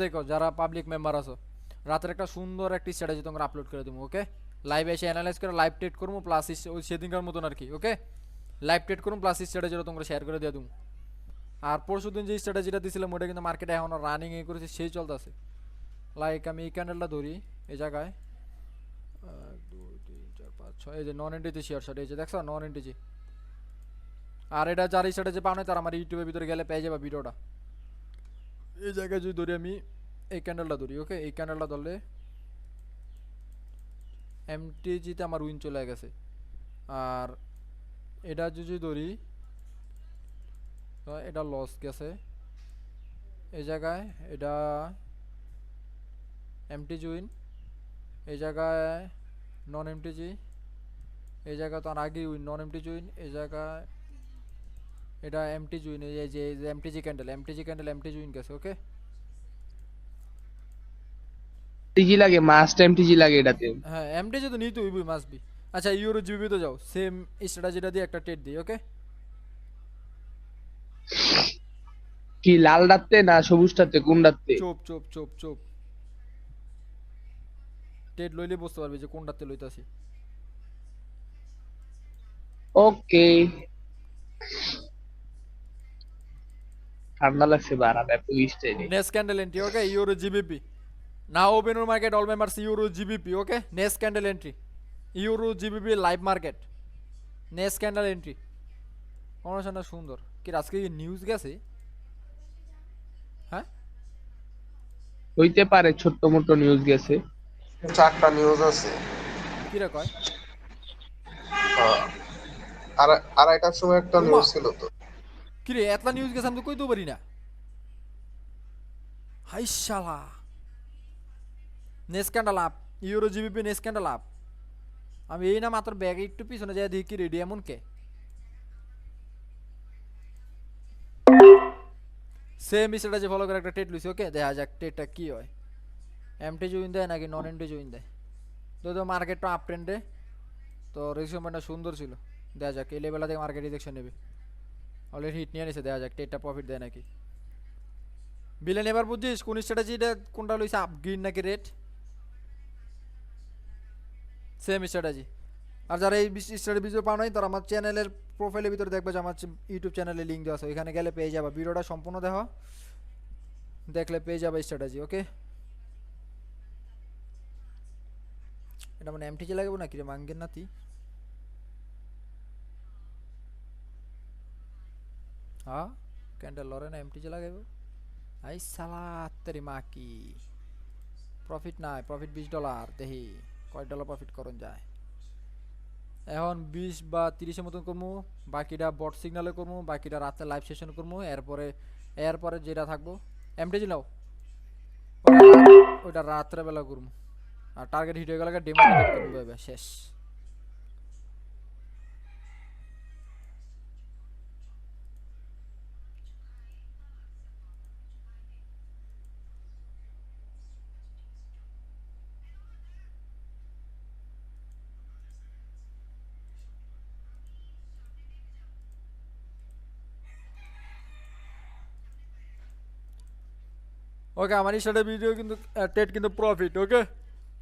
দেখো যারা public member আছো, রাতের একটা সুন্দর একটা স্ট্র্যাটেজি তোমরা আপলোড করে দেবো। ওকে, লাইভে এসে অ্যানালাইজ করে লাইভ ট্রেড করবো প্লাস ওই সেদিনকার মতন আর কি। ওকে, লাইভ ট্রেড করুন প্লাস স্ট্র্যাটেজিটা তোমরা শেয়ার করে দিয়ে দেবো। আর পরশু দিন যে স্ট্র্যাটেজিটা দিয়েছিলাম ওটা কিন্তু মার্কেটে এখনও রানিং এ করেছে, সেই চলতেছে। লাইক আমি এই ক্যান্ডেলটা ধরি এই জায়গায় 1 2 3 4 5 6, এই যে নন এন্ট্রিতে শেয়ার শট, এই যে দেখছো নন এন্ট্রি। আর এটা যার স্ট্র্যাটেজি পাও না তার আমার ইউটিউবের ভিতরে গেলে পেয়ে যাবে ভিডিওটা। এই জায়গায় যদি ধরি আমি এই ক্যান্ডেলটা ধরি, ওকে এই ক্যান্ডেলটা ধরলে এমটিজিতে আমার উইন চলে গেছে। আর এটা যদি ধরি তো এটা লস গেছে এই জায়গায়, এটা এমটিজি উইন এই জায়গায়, নন এমটিজি এই জায়গায় তো আর আগে উইন, নন এমটিজি উইন এই জায়গায়, এটা এমটিজি উইন এই যে এমটিজি ক্যান্ডেল এমটিজি উইন গেছে। ওকে, টিজি লাগে, মাস্ট এমটিজি লাগে এটাতে। হ্যাঁ এমটিজি তো নিতে হইবই, মাস্ট বি। আচ্ছা ইউরো জিবি তো যাও, সেম স্ট্র্যাটেজিটা দিয়ে একটা ট্রেড দিই। ওকে, কি লালটাতে না সবুজটাতে, কোনটাতে? চোপ চোপ চোপ চোপ, ট্রেড লইলে বুঝতে পারবি যে কোনটাতে লইতাছি। ওকে। ঠান্ডা লাগছে বারাত এত বৃষ্টি নেই। Next candle entry, okay euro GBP. Now open your market all members euro GBP. Okay, next candle entry euro GBP live market, next candle entry. অনুষ্ঠানটা সুন্দর কি আজকে নিউজ গেছে? হ্যাঁ হইতে পারে, ছোট্ট মোটো নিউজ গেছে। 4টা নিউজ আছে। কি রে কয়? আহ, আর আড়াইটার সময় একটা উমা নিউজ ছিল তো। কি রে এতলা নিউজ গেছে আমি তো কইতেও পারি না। হাই শালা, next candle up euro GBP next candle up. আমি এই না মাত্র ব্যাগে একটু পিছনে যাই দেখি রেডি এমন কে। সেম স্ট্র্যাটেজি ফলো করে একটা ট্রেড লইছি। ওকে দেখা যাক ট্রেডটা কি হয়, এমটি জয়েন দেয় নাকি নন এমটি জয়েন দেয়। তো মার্কেটটা আপ ট্রেন্ডে, তো রেজিস্ট্রেশনটা সুন্দর ছিল। দেখা যাক এই লেভেলটা থেকে মার্কেট রিজেকশন নেবে। অলরেডি হিট নিয়ে নিছে, দেখা যাক ট্রেডটা প্রফিট দেয় নাকি। বিলেন এবার বুঝছিস কোন স্ট্র্যাটেজিটা কোনটা লইছে, আপ গ্রিন নাকি রেড? Same strategy. আর যারা এই স্ট্র্যাটেজি ভিডিও পাও নাই তারা আমার চ্যানেলের প্রোফাইলের ভিতরে দেখবে যে আমার ইউটিউব চ্যানেলে লিঙ্ক দেওয়া আছে, ওইখানে গেলে পেয়ে যাবে। ভিডিওটা সম্পূর্ণ দেখো, দেখলে পেয়ে যাবে স্ট্র্যাটেজি। ওকে, এটা মানে এমটিজি লাগাবো নাকি রে মাঙ্গের নাতি? হ্যাঁ ক্যান্ডেল লরে না এমটিজি লাগাইবো? আই সালা তেরি মা কি প্রফিট নাই, প্রফিট $20 দেখি কয় ডলার প্রফিট করন যায়। এখন 20 বা 30-এর মতন করবো, বাকিটা বট সিগনালে করবো, বাকিটা রাতে লাইভ সেশন করবো। এরপরে যেটা থাকবো এমটিজি নাও ওইটা রাত্রে বেলা করবো। আর টার্গেট হিট হয়ে গেলে ডেমো করবো, শেষ। ওকে, আমার স্টার্টের ভিডিও কিন্তু টেট কিন্তু প্রফিট। ওকে,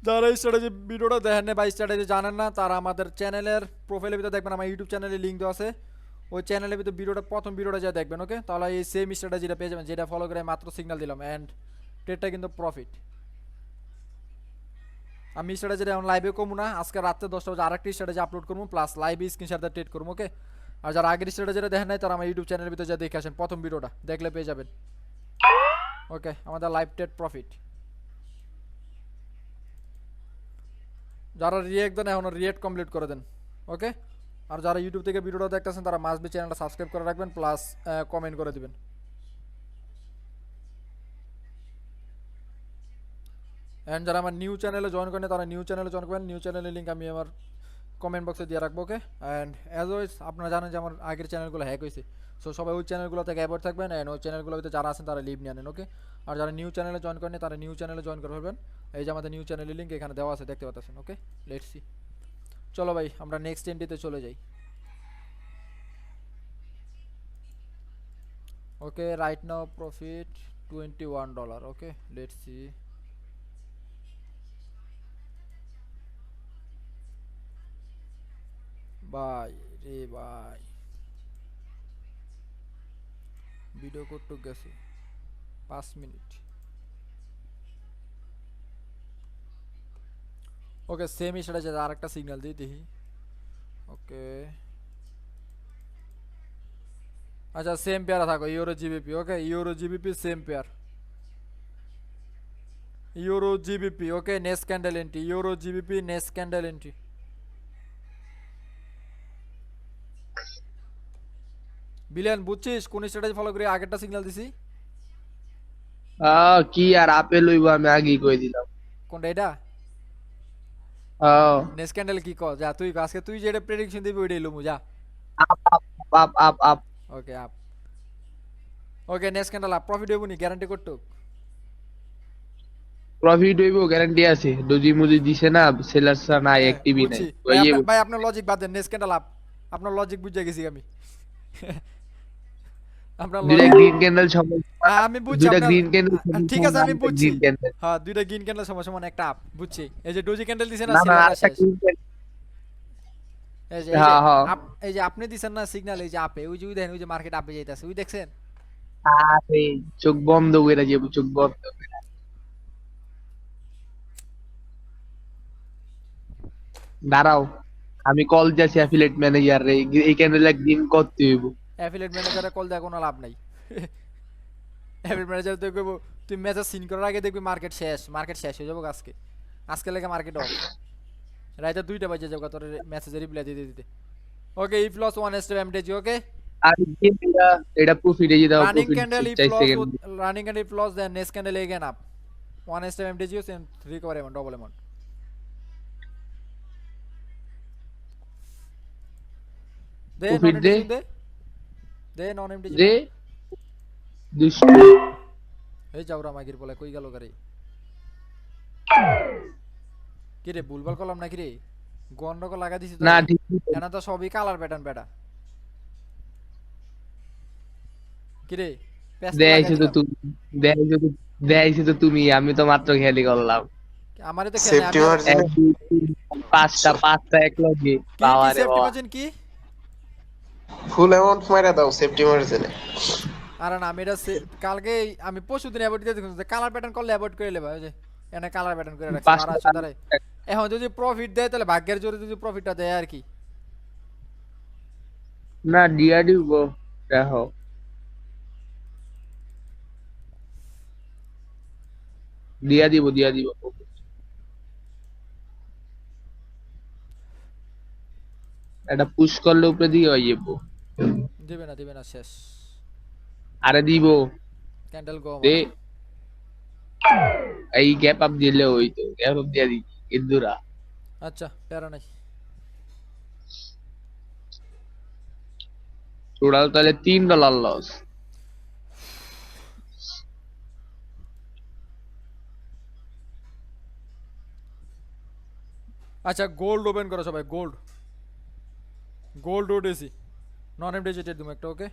যারা স্ট্র্যাটেজি ভিডিওটা দেখেন না বা স্ট্র্যাটেজি জানেন না তারা আমাদের চ্যানেলের প্রোফাইলের ভিতরে দেখবেন, আমার ইউটিউব চ্যানেলে লিঙ্ক দেওয়া আছে। ওই চ্যানেলের ভিতরে ভিডিওটা প্রথম ভিডিওটা যা দেখবেন। ওকে, তাহলে এই সেম স্ট্র্যাটেজিটা পেয়ে যাবেন যেটা ফলো করে মাত্র সিগন্যাল দিলাম, অ্যান্ড ট্রেডটা কিন্তু প্রফিট। আমি স্ট্র্যাটেজিটা এখন লাইভে করবো না, আজকে রাত্রে 10টা বাজে আরেকটি স্ট্র্যাটেজি আপলোড করবো প্লাস লাইভে স্ক্রিনশট দিয়ে ট্রেড করবো। ওকে, আর যারা আগের স্ট্র্যাটেজিটা দেখেন নাই তারা আমার ইউটিউব চ্যানেলের ভিতরে যা দেখে আসেন, প্রথম ভিডিওটা দেখলে পেয়ে যাবেন। ওকে, আমাদের লাইভ ট্রেড প্রফিট। যারা রিয়েক্ট দেন এখন রিয়েক্ট কমপ্লিট করে দেন। ওকে, আর যারা ইউটিউব থেকে ভিডিওটা দেখতেছেন তারা মাস্ট বি চ্যানেলটা সাবস্ক্রাইব করে রাখবেন প্লাস কমেন্ট করে দিবেন। অ্যান্ড যারা আমার নিউ চ্যানেলে জয়েন করেন তারা নিউ চ্যানেলে জয়েন করবেন, নিউ চ্যানেলের লিঙ্ক আমি আমার কমেন্ট বক্সে দিয়ে রাখবো। ওকে, অ্যান্ড অ্যাজ ওয়েজ আপনারা জানেন যে আমার আগের চ্যানেলগুলো হ্যাক হয়েছে, সো সবাই ওই চ্যানেলগুলো থেকে অ্যাভয়েড থাকবেন, অ্যান্ড ওই চ্যানেলগুলোর ভিতরে যারা আছেন তারা লিভ নিয়ে আনেন। ওকে, আর যারা নিউ চ্যানেলে জয়েন করেন তারা নিউ চ্যানেলে জয়েন করে ফেলবেন। এই যে আমাদের নিউ চ্যানেলের লিঙ্ক এখানে দেওয়া আছে, দেখতে পাচ্ছেন। Okay, let's see. চলো ভাই আমরা নেক্সট এন্ট্রিতে চলে যাই। Okay, right now profit $21. Okay, let's see. ভাই রে ভাই, ভিডিও করতে গেছে 5 মিনিট। ওকে, সেম সেটা যে আর একটা সিগন্যাল দিই দেখি। ওকে, আচ্ছা সেম পেয়ার থাকো, euro GBP. Okay, euro GBP same pair, euro GBP. Okay, next candle entry, euro GBP next candle entry. Billion বুঝছিস কোন স্ট্র্যাটেজি ফলো করে আগেরটা সিগন্যাল দিছি? কি আর আপেল হইব আমি আগেই কই দিলাম। কোনটা এটা? আহ, নেক্সট ক্যান্ডেল কি কর, যা তুই আজকে তুই যেটা প্রেডিকশন দিবি ওইটাই লমু, যা। Up up up up up. Okay up. Okay, next candle up, profit হইব নি গ্যারান্টি করতো? প্রফিট হইব গ্যারান্টি আছে, ডোজি মুজি দিছে না, সেলারসরা নাই, হ্যাঁ অ্যাক্টিভই নাই, বুঝছি ভাই, হইয়ে আপনার ভাই আপনার লজিক বাদ দেন, নেক্সট ক্যান্ডেল আপ। আপনার লজিক বুঝে গেছি আমি। আপনার দুইটা লজিক গ্রিন ক্যান্ডেল সমান, আমি বুঝছি দুইটা আপনার। গ্রিন ক্যান্ডেল ঠিক আছে আমি বুঝছি। Green candle. হ্যাঁ, দুইটা গ্রিন ক্যান্ডেল সমান সমান একটা আপ, বুঝছি। এই যে ডোজি ক্যান্ডেল দিছেন না, না না, সিগন্যালটা আরেকটা শেষ। Green candle. এই যে হ্যাঁ হ্যাঁ। এই যে আপনি দিছেন না সিগন্যাল, এই যে আপে, ওই যে ওই দেখেন, ওই যে মার্কেট আপে যাইতাছে, ওই দেখছেন? আরে চোখ বন্ধ কইরা যাবো, চোখ বন্ধ কইরা। দাঁড়াও, আমি কল দিয়েছি অ্যাফিলিয়েট ম্যানেজার রে, এই ক্যান্ডেল গ্রিন করতে হইব। অ্যাফিলিয়েট ম্যানেজারে কল দেওয়া কোনো লাভ নাই। অ্যাফিলিয়েট ম্যানেজার তো কইবো তুই মেসেজ সিন করার আগে দেখবি মার্কেট শেষ, মার্কেট শেষ হয়ে যাবো আজকে, আজকে লেগে মার্কেট অফ। রাইতে 2টা বাজে যাবো তোর মেসেজে রিপ্লাই দিতে দিতে। Okay, if loss 1 step MTG. Okay, আর এটা প্রফিটে যে দাও, running profit candle if 4 loss, second. Running candle if loss then next candle again up 1 step MTG and recover amount, double amount. দে নন প্রফিট দে MTG দে, দে non MTG দে দুষ্ট। এই যাওরা মাগির বলে কই গেল গাড়ি? কি রে ভুলভাল করলাম নাকি রে? গন্ডগোল লাগা দিছি তো। না ঠিক এনা তো সবই কালার প্যাটার্ন বেটা। কি রে পেস্ট লাগা দেখাইছো তো দিলাম। তুমি, দেখাইছো তো, দেখাইছো তো তুমি, আমি তো মাত্র খেয়ালি করলাম। আমারে তো খেলে সেফটি আমি আর মার্জিনে 1 2 3 5টা, 5টা এক লগে। কি কি বাবারে সেফটি বাবা। মার্জিন কি? ফুল অ্যামাউন্ট মাইরা দাও সেফটি মার্জিনে। আরে না, আমি এটা কালকে আমি পরশুদিন অ্যাভয়েড দিতে দেখছি, কালার প্যাটার্ন করলে অ্যাভয়েড করে লেবা। ওই যে এনে কালার প্যাটার্ন করে রাখছি 1200 দ্বারা। এখন যদি প্রফিট দেয় তাহলে ভাগ্যের জোরে যদি প্রফিটটা দেয় আর কি। না দিয়া দিব, দেখো দিয়া দিব, দিয়া দিব। এটা পুশ করলে উপরে দিয়ে হয়ে যাবো। দিবে না শেষ। আরে দিব ক্যান্ডেল গো দে, মানে। এই গ্যাপ আপ দিলে হইতো, গ্যাপ আপ দিয়া দিই ইন্দুরা। আচ্ছা প্যারা নাই। টোটাল তাহলে $3 লস। আচ্ছা গোল্ড ওপেন করো সবাই, গোল্ড, গোল্ড ওডিসি নন এমডেজি ট্রেড দিম একটা। ওকে,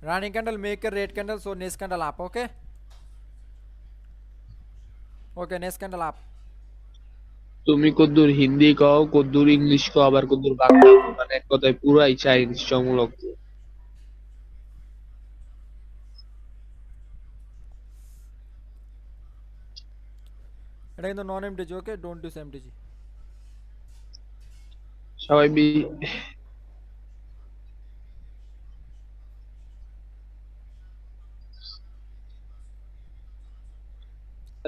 running candle make a red candle, so next candle up. Okay, okay, next candle up. তুমি কদ্দুর হিন্দি কও, কদ্দুর ইংলিশ কও, আবার কদ্দুর বাংলা কও, মানে এক কথায় পুরাই চাইনিজ সমূলক। এটা কিন্তু নন এমডেজি। ওকে, ডোন্ট ইউজ এমডেজি। সবাই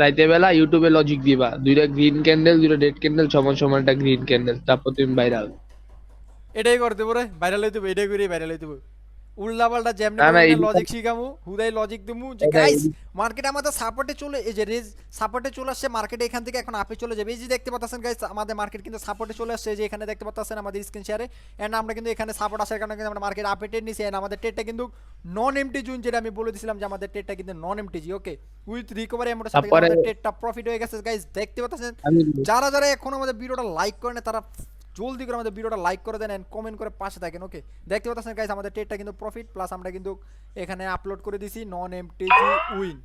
রাইতে বেলা ইউটিউবে লজিক দিবা, দুইটা গ্রিন ক্যান্ডেল, দুইটা রেড ক্যান্ডেল সমান সমান একটা গ্রিন ক্যান্ডেল, তারপর তুমি ভাইরাল। এটাই করতে পারে, ভাইরাল হইতে হবে, এটাই করে ভাইরাল হইতে হবে। উল্লাপাল্টা যেমনি না না বলবেন এদিকে লজিক শিখামু হুদাই লজিক দিমু যে এটা গাইস এদিকে- মার্কেট আমাদের সাপোর্টে চলে এই যে রেজ সাপোর্টে চলে আসছে মার্কেটে এখান থেকে এখন আপে চলে যাবে এই যে দেখতে পাচ্ছেন গাইস আমাদের মার্কেট কিন্তু সাপোর্টে চলে আসছে এই যে এখানে দেখতে পাচ্ছেন আমাদের স্ক্রিন শেয়ারে এন্ড আমরা কিন্তু এখানে সাপোর্ট আসার কারণে কিন্তু আমরা মার্কেট আপে ট্রেড নিছি এন্ড আমাদের ট্রেডটা কিন্তু নন এমটি জুন যেটা আমি বলে দিয়েছিলাম যে আমাদের ট্রেডটা কিন্তু নন এমটিজি ওকে উইথ রিকভারি অ্যামাউন্টের সাথে কিন্তু তারপরে আমাদের ট্রেডটা প্রফিট হয়ে গেছে গাইস দেখতে পাচ্ছেন আমি যারা যারা এখন আমাদের ভিডিওটা লাইক করেন না তারা জলদি করে আমাদের ভিডিওটা লাইক করে দেন এন্ড কমেন্ট করে পাশে থাকেন ওকে দেখতে পাচ্ছেন গাইস আমাদের ট্রেডটা কিন্তু প্রফিট প্লাস আমরা কিন্তু এখানে আপলোড করে দিছি নন এমটিজি উইন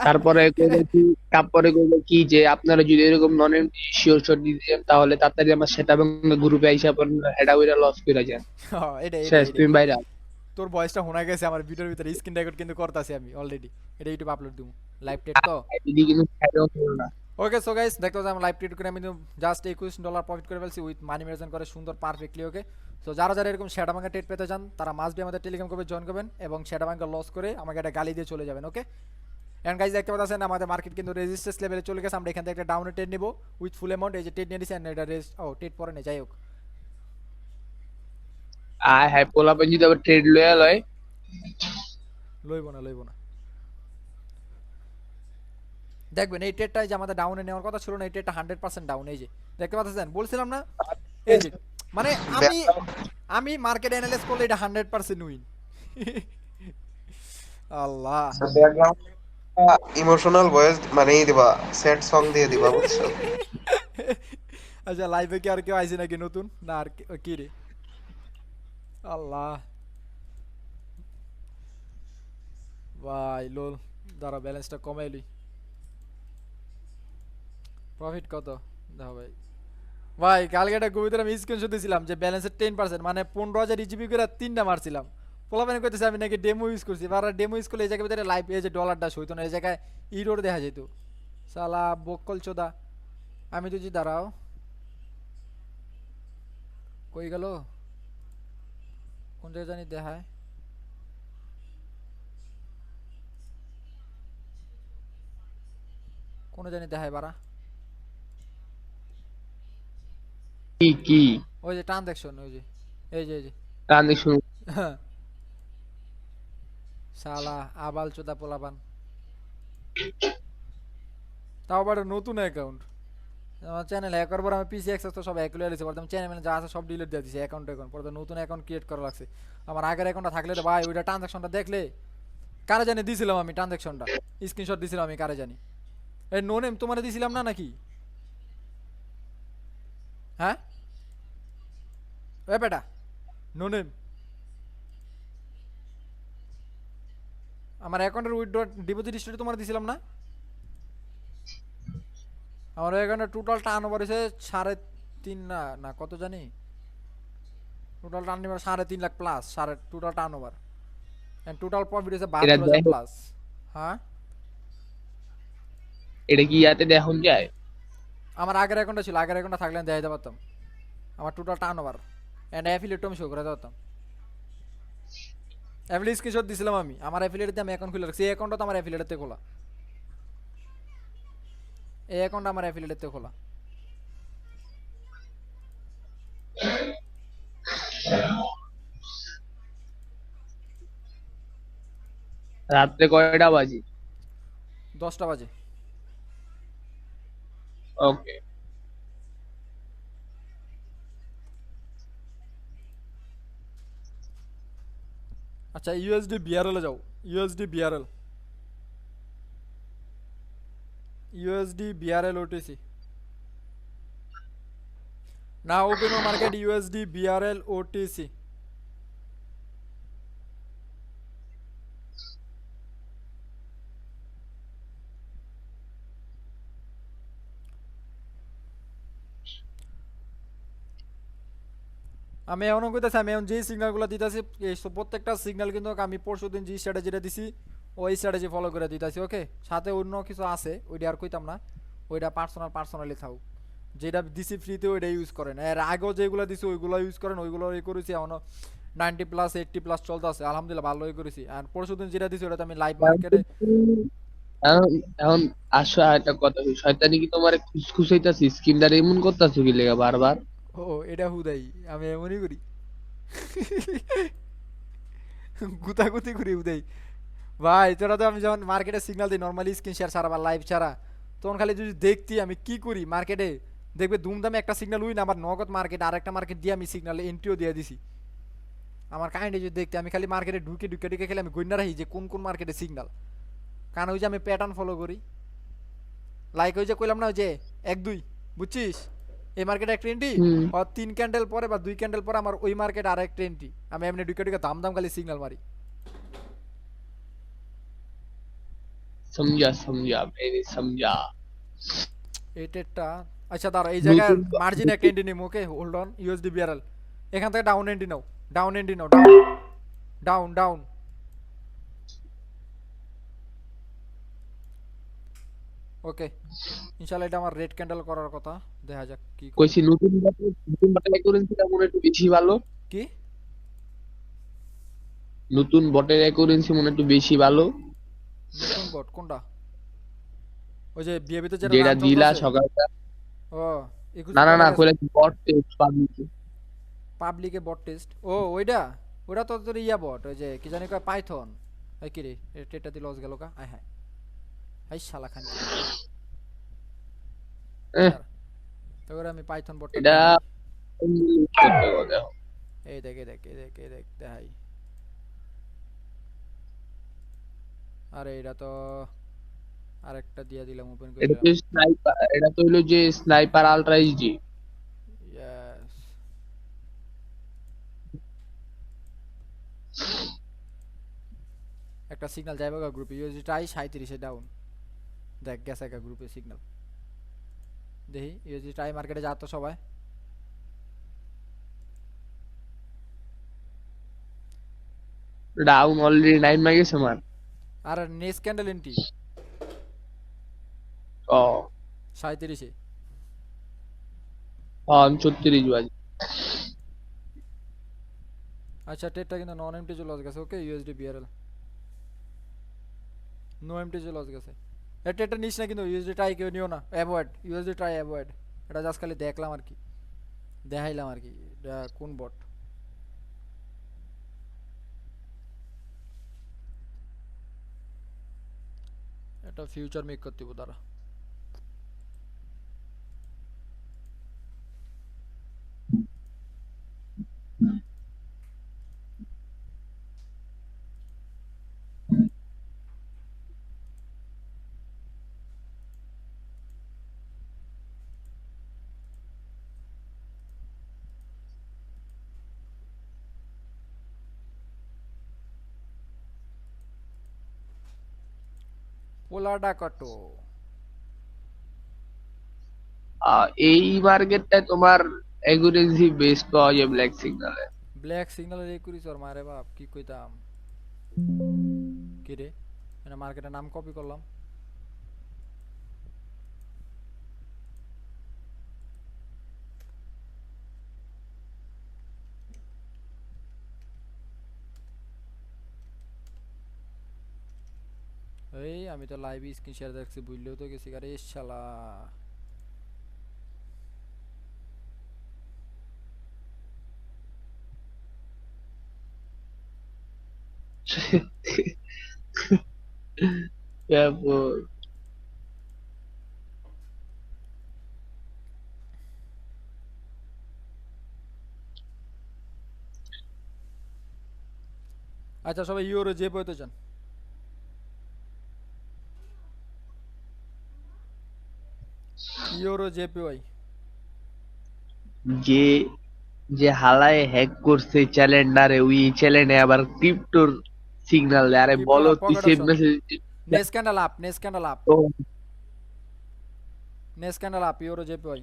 তারপরে কইলো কি তারপরে কইলো কি যে আপনারা যদি এরকম নন এমটি শিওর শট দিতে চান তাহলে তাড়াতাড়ি আমার সেটা গ্রুপে আইসা পড়েন হেডা উইরা লস কইরা যান এটা শেষ তুমি বাইরে তোর ভয়েসটা শোনা গেছে আমার ভিডিওর ভিতরে স্ক্রিন রেকর্ড কিন্তু করতেছি আমি অলরেডি এটা ইউটিউব আপলোড দিমু লাইভ ট্রেড তো এদিকে কিন্তু হেডও করো না ওকে সো গাইস দেখতে পাচ্ছেন আমি লাইভ ট্রেড করে আমি জাস্ট $21 প্রফিট করে ফেলছি উইথ মানি ম্যানেজমেন্ট করে সুন্দর পারফেক্টলি ওকে সো যারা যারা এরকম শ্যাডো ব্যাংকে ট্রেড পেতে চান তারা মাস্ট বি আমাদের টেলিগ্রাম গ্রুপে জয়েন করবেন এবং শ্যাডো ব্যাংকে লস করে আমাকে একটা গালি দিয়ে চলে যাবেন ওকে এন্ড গাইস দেখতে পাচ্ছেন আমাদের মার্কেট কিন্তু রেজিস্ট্যান্স লেভেলে চলে গেছে আমরা এখান থেকে একটা ডাউনে ট্রেড নেব উইথ ফুল অ্যামাউন্ট এই যে ট্রেড নিয়ে দিছি এন্ড এটা ট্রেড পরে নেই যাই হোক হ্যাঁ পোলাপেন যদি আবার ট্রেড লয়া লয় লইব না দেখবেন এই ট্রেডটা যে আমাদের ডাউনে নেওয়ার কথা ছিল না এই ট্রেডটা 100% ডাউন এই যে দেখতে পাচ্ছেন বলছিলাম না এই যে মানে আমি মার্কেট অ্যানালাইজ করলে এটা 100% উইন আল্লাহ ব্যাকগ্রাউন্ড ইমোশনাল ভয়েস মানে দিবা স্যাড সং দিয়ে দিবা বুঝছো আচ্ছা লাইভে কি আর কেউ আইছে নাকি নতুন না আর কি রে আল্লাহ ভাই লোল দাঁড়া ব্যালেন্সটা কমাইলি প্রফিট কত দেখো ভাই ভাই কালকে একটা কবিতার আমি স্ক্রিনশট দিয়েছিলাম যে ব্যালেন্সের 10% মানে 15,000 ইজিবি করে তিনটা মারছিলাম পোলাপানি কইতেছে আমি নাকি ডেমো ইউজ করছি আর ডেমো ইউজ করলে এই জায়গায় ভিতরে লাইভ এই যে ডলারটা হইতো না এই জায়গায় ইরোর দেখা যেত সালা বকল চোদা আমি তো জি দাঁড়াও কই গেল কোন জায়গায় জানি দেখায় কোন জানি দেখায় বাড়া কি কি ওই যে ট্রানজাকশন ওই যে এই যে ট্রানজেকশন শালা আবাল চোদা পোলাপান তাও আবার নতুন অ্যাকাউন্ট আমার চ্যানেল হ্যাক করার পর আমি পিসি অ্যাক্সেস তো সব হ্যাক করে দিয়েছি পরে চ্যানেল যা আছে সব ডিলিট দিয়ে দিয়েছি অ্যাকাউন্ট পরে নতুন অ্যাকাউন্ট ক্রিয়েট করা লাগছে আমার আগের অ্যাকাউন্টটা থাকলে তো ভাই ওইটা ট্রানজাকশনটা দেখলে কারে জানি দিয়েছিলাম আমি ট্রানজাকশনটা স্ক্রিনশট দিয়েছিলাম আমি কারে জানি এই নো নেম তোমারে দিয়েছিলাম না নাকি হ্যাঁ এ বেটা নো নেম আমার অ্যাকাউন্টের উইথড্র ডিপোজিট হিস্টরি তোমার দিছিলাম না আমার এখানে টোটাল টার্ন ওভার হয়েছে 3.5 না কত জানি total turnover 3.5 lakh plus total turnover and total profit হয়েছে 72,000 প্লাস হ্যাঁ এটা কি ইয়াতে দেখুন যায় আমার আগের অ্যাকাউন্টটা ছিল আগের অ্যাকাউন্টটা থাকলে দেখাই দিতে পারতাম আমার total turnover and affiliate আমি শো করে দিতে পারতাম অ্যাফিলিয়েট স্ক্রিনশট দিছিলাম আমি আমার অ্যাফিলিয়েটে আমি অ্যাকাউন্ট খুলে রাখছি এই অ্যাকাউন্টটা তো আমার অ্যাফিলিয়েটে খোলা এই অ্যাকাউন্টটা আমার অ্যাফিলিয়েটে খোলা রাত্রে কয়টা বাজে 10টা বাজে ওকে আচ্ছা ইউএসডি বিআরএল এ যাও USD BRL OTC now open your market USD BRL OTC আমি এমনও কইতাছি আমি এখন যেই সিগন্যালগুলো দিতেছি এই প্রত্যেকটা সিগন্যাল কিন্তু আমি পরশুদিন যে স্ট্র্যাটেজিটা দিছি ওই স্ট্র্যাটেজি ফলো করে দিতেছি ওকে সাথে অন্য কিছু আছে ওইটা আর কইতাম না ওইটা পার্সোনালি থাও যেটা দিছি ফ্রিতে ওইটা ইউজ করেন এর আগেও যেগুলো দিছি ওইগুলো ইউজ করেন ওইগুলো এই করেছি এখনো 90 প্লাস 80 প্লাস চলতেছে আলহামদুলিল্লাহ ভালোই করেছি আর পরশুদিন যেটা দিছি ওটা আমি লাইভ মার্কেটে এখন এখন আসো একটা কথা কই শয়তানি কি তোমারে খুশখুশাইতাছি স্কিনদার এমন করতাছো কি লেগা বারবার ও এটা হুদাই আমি এমনই করি গুতাগুতি করে উদয় ভাই তোরা তো আমি যখন মার্কেটে সিগন্যাল দিই নর্মালি স্ক্রিন শেয়ার ছাড়া বা লাইভ ছাড়া তখন খালি যদি দেখতি আমি কি করি মার্কেটে দেখবে ধুমধামে একটা সিগন্যাল উই না আবার নগদ মার্কেট আর একটা মার্কেট দিয়ে আমি সিগন্যাল এন্ট্রিও দিয়ে দিছি আমার কাহিনী যদি দেখতে আমি খালি মার্কেটে ঢুকে ঢুকে ঢুকে খেলে আমি গইনা রাখি যে কোন কোন মার্কেটে সিগন্যাল কারণ ওই যে আমি প্যাটার্ন ফলো করি লাইক ওই যে কইলাম না ওই যে 1 2 বুঝছিস এই মার্কেটে একটা এন্ট্রি হুম, আর 3 ক্যান্ডেল পরে বা 2 ক্যান্ডেল পরে আমার ওই মার্কেট আর একটা এন্ট্রি আমি এমনি ঢুকে ঢুকে দাম দাম খালি সিগন্যাল মারি समझा समझा मैंने समझा। এইটা আচ্ছা দাঁড়া এই জায়গায় নতুন মার্জিন একটা এন্ট্রি নিম ওকে হোল্ড অন ইউএসডি বিআরএল এখান থেকে ডাউন এন্ট্রি নাও ডাউন এন্ট্রি নাও ডাউন ডাউন ডাউন ওকে ইনশাআল্লাহ এটা আমার রেড ক্যান্ডেল করার কথা দেখা যাক কি করে কইছি নতুন বটের অ্যাকুরেন্সিটা মনে হয় একটু বেশি ভালো। কি নতুন বটের অ্যাকুরেন্সি মনে হয় একটু বেশি ভালো। নতুন বট কোনটা ওই যে বিএবিতে যেটা যেটা রান দিলা চলতেছে সকালটা। ও 21 না না চলে না গেছে কইলা বট টেস্ট পাবলিকে। পাবলিকে বট টেস্ট ও ওইটা ওটা তো তোর ইয়া বট ওই যে কি জানি কয় পাইথন এই কি রে এটা দিয়ে লস গেল কা আয় হায় হাই শালা খান এহ, তো ওরা আমি পাইথন বটটা এটা দেখাই করতে হবে। এই দেখ এই দেখ এই দেখ এই দেখ দেখাই আরে এটা তো আরেকটা দিয়ে দিলাম ওপেন করে এটা দিলাম তো স্নাইপার, এটা তো হলো যে স্নাইপার আলট্রা এইচডি। ইয়েস একটা সিগন্যাল যাইবে গা গ্রুপে ইউএসডি টাই 37 এ ডাউন দেখ গেছে একটা গ্রুপে সিগন্যাল দেখি ইউএসডি টাই মার্কেটে যা তো সবাই ডাউন অলরেডি 9 মে গেছে আমার। আর নেস ক্যান্ডেল এন্টি ও 37 এ আমি 36 বাজে। আচ্ছা টেটটা কিন্তু নন এমটি লস গেছে okay USD BRL no MT loss গেছে এটা নিস না কিন্তু ইউএসডি ট্রাই কেউ নিও না অ্যাভয়েড ইউএসডি ট্রাই অ্যাভয়েড এটা জাস্ট খালি দেখলাম আর কি দেখাইলাম আর কি এটা কোন বট এটা ফিউচার মেক করতে হবে দাঁড়া পোলাডা কাটো এই মার্কেটটায় তোমার অ্যাকুরেন্সি বেস্ট পাওয়া যায় ব্ল্যাক সিগন্যালে। ব্ল্যাক সিগন্যালের এই করিস ওর মারে বাপ কি কইতাম কি রে এটা মার্কেটের নাম কপি করলাম এই আমি তো লাইভ স্ক্রিন শেয়ার দেখছি বুঝলেও তো গেছি আরে শালা তারপর আচ্ছা সবাই ইউরো যে পড়তে চান ইউরো জেপিওয়াই যে যে হালায় হ্যাক করছে চ্যালেঞ্জারে ওই চ্যালেঞ্জে আবার ক্রিপ্টোর সিগন্যাল দেয়। আরে ক্রিপ্টো বলো না তুই pocket save option message next candle up next candle up euro JPY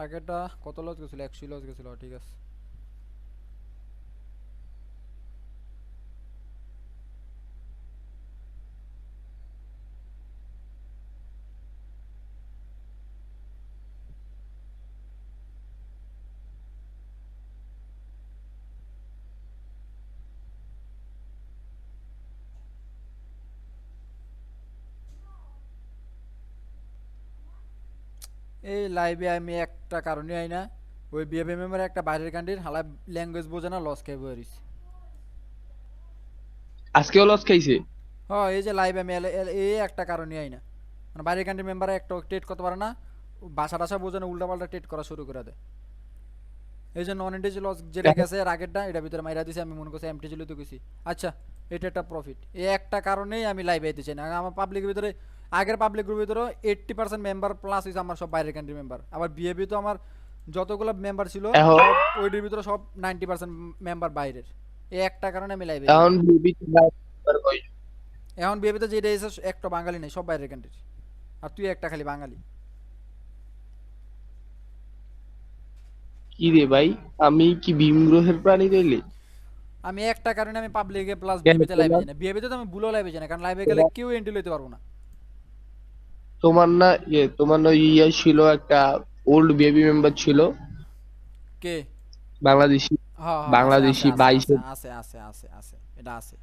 আগেরটা কত লস গেছিল 100 লস গেছিল ঠিক আছে এই লাইভে আমি একটা কারণে আই না, ওই বিএফএ মেম্বার একটা বাইরের কান্ট্রির হালা ল্যাঙ্গুয়েজ বোঝে না, লস খেয়ে বইরিস। আজকেও লস খাইছে। হ্যাঁ এই যে লাইভ আমি এই একটা কারণে আই না, মানে বাইরের কান্ট্রির মেম্বার একটা ট্রেড করতে পারে না, ভাষা টাষা বোঝে না, উল্টাপাল্টা ট্রেড করা শুরু করে দেয়। এই যে নন এন্টিজি লস যেটা গেছে এর আগেরটা, এটা ভিতরে মাইরা দিছে, আমি মনে করছি এমটি তো গেছি। আচ্ছা, এটা একটা প্রফিট, এই একটা কারণেই আমি লাইভ আইতে চাই না। আমার পাবলিকের ভিতরে, আগের পাবলিক গ্রুপের ভিতরে 80% মেম্বার প্লাস হয়েছে আমার সব বাইরের কান্ট্রি মেম্বার। আবার বিএবি তো আমার যতগুলো মেম্বার ছিল এখন সব ওইটির ভিতরে সব 90% মেম্বার বাইরের। এই একটা কারণে আমি লাইভ আইতে এখন চাই। বিবি কয়জন? এখন বিএবিতে যেটা এসে একটা বাঙালি নেই, সব বাইরের কান্ট্রির। আর তুই একটা খালি বাঙালি। কি রে ভাই, আমি কি ভীম গ্রহের প্রাণী তৈলি? আমি একটা কারণে আমি পাবলিকে প্লাস কেন বিএবিতে লাইভে তোমার যাই না। বিএবিতে তো আমি ভুলেও লাইভে যাই না, কারণ লাইভে গেলে তোমার কেউ এন্ট্রি লইতে পারবো না। তোমার না ইয়ে ছিল একটা, ওল্ড বেবি মেম্বার ছিল কে? বাংলাদেশি, হ্যাঁ হ্যাঁ, আছে আছে বাংলাদেশি আছে আছে 22-এর আছে আছে আছে আছে, এটা আছে।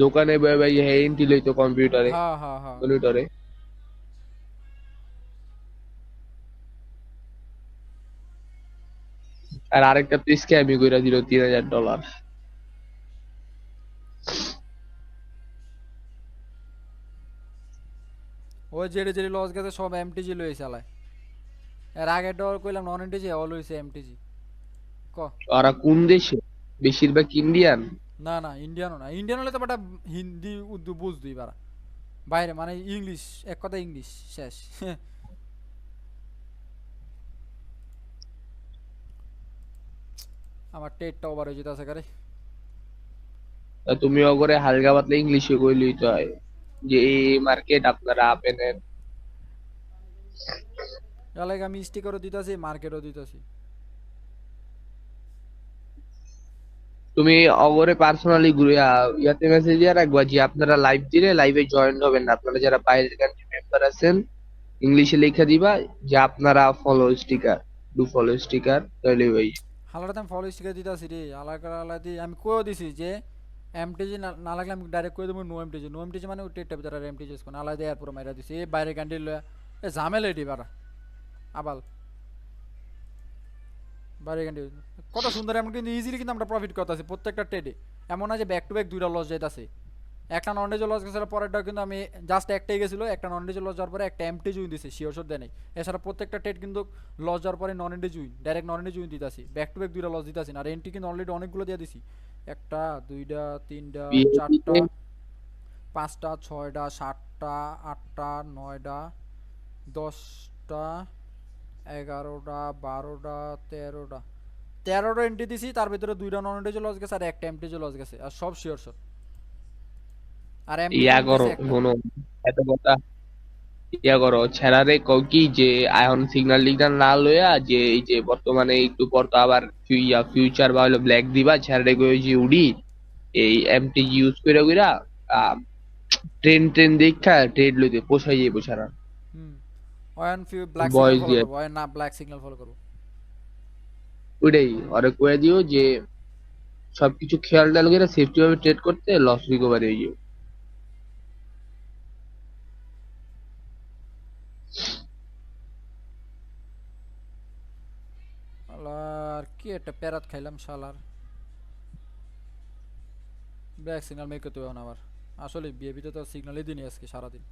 দোকানে বয়ে ভাই হ্যাঁ এন্ট্রি লইতো কম্পিউটারে, হ্যাঁ হ্যাঁ হ্যাঁ। মনিটরে। আর আরেকটা তো স্ক্যামই কইরা দিল $3000। ওই জেডে জেডে লস গেছে সব এমটিজি লই চালায়। এর আগে ডর কইলাম নন এমটিজি, অল হইছে এমটিজি। ক। ওরা কোন দেশে? বেশিরভাগ ইন্ডিয়ান। না না, ইন্ডিয়ানও না, ইন্ডিয়ান হলে তো বাটা হিন্দি উর্দু বুঝতুই পারা। বাইরে মানে ইংলিশ, এক কথা ইংলিশ শেষ। আমার টেটটা ওভার হয়ে যেতে আছে কারে। তা তুমি অগরে হালকা পাতলা ইংলিশে কইলেই তো হয় যে এই মার্কেট আপনারা আপেনেন। এলাকা আমি স্টিকারও দিতেছি, মার্কেটও দিতেছি। তুমি অগরে পার্সোনালি ইয়াতে মেসেজ দিয়ে রাখবা যে আপনারা লাইভ দিলে লাইভে জয়েন হবেন না, আপনারা যারা বাইরের কান্ট্রি মেম্বার আছেন ইংলিশে লেখা দিবা যে আপনারা follow sticker, do follow sticker, তাহলে ভাই। হালাটাতে আমি ফলো স্টিকার দিতেছি রে, আলাদা আলাদা আমি কয়েও দিছি যে এমটিজি না না লাগলে আমি ডাইরেক্ট কয়ে দেবো নো এমটিজি। নো এমটিজি মানে ওই টেটটা ভিতরে এমটিজি কোন আলাদা এয়ার পুরো মাইরা দিছি। এই বাইরে ক্যান্ডিল লয়া এ ঝামেলা এটি বাড়া আবাল। বাইরে ক্যান্ডিল কত সুন্দর, এমন কিন্তু ইজিলি কিন্তু আমরা প্রফিট করতেছি প্রত্যেকটা ট্রেডে। এমন না যে ব্যাক টু ব্যাক দুইটা লস যাইতাছে। একটা নন ডেজে লস গেছিল, পরেরটাও কিন্তু আমি জাস্ট একটাই গেছিলো, একটা নন ডেজে লস যাওয়ার পরে একটা এমটি জুইন দিছে, শিওর শোর দেয় নাই। এছাড়া প্রত্যেকটা ট্রেড কিন্তু লস যাওয়ার পরে নন এন্ডে জুইন, ডাইরেক্ট নন এন্ডে জুইন দিতেছি, ব্যাক টু ব্যাক দুইটা লস দিতেছি না। আর এন্ট্রি কিন্তু অলরেডি অনেকগুলো দিয়ে দিছি, একটা দুইটা তিনটা চারটা বিএনপিতে পাঁচটা ছয়টা সাতটা আটটা নয়টা 10টা 11টা 12টা 13টা এন্ট্রি দিছি, তার ভিতরে দুইটা নন এন্ডে লস গেছে আর একটা এমটি লস গেছে, আর সব শিওর শট। আর এমটি ইয়া জুইন করো, দিছে একটা। শোনো, এত কথা ইয়া করো, ছেড়ারে কও কি যে এখন সিগন্যাল টিগন্যাল না লইয়া যে এই যে বর্তমানে একটু পর তো আবার ফিউচার বা হলো ব্ল্যাক দিবা, ছেড়ারে কই যে উডি এই এমটি ইউজ কইরা কইরা ট্রেন ট্রেন দেখা ট্রেড লইতে পোষাই যাইবো ছাড়া। হুম, অয়ন ফিউ ব্ল্যাক সিগন্যাল বয়স ফলো দিয়ে করবো, অয়ন না ব্ল্যাক সিগন্যাল ফলো করবো। ওইটাই ওরে কয়ে দিও যে সবকিছু খেয়াল টেয়াল করে সেফটি ভাবে ট্রেড করতে, লস রিকভারি হয়ে যাবে। আর কি একটা প্যারাত খাইলাম শালার। ব্ল্যাক সিগন্যাল মেক করতে হবে এখন আবার। আসলে বিএবিতে তো সিগন্যালই দিনই আজকে সারাদিন।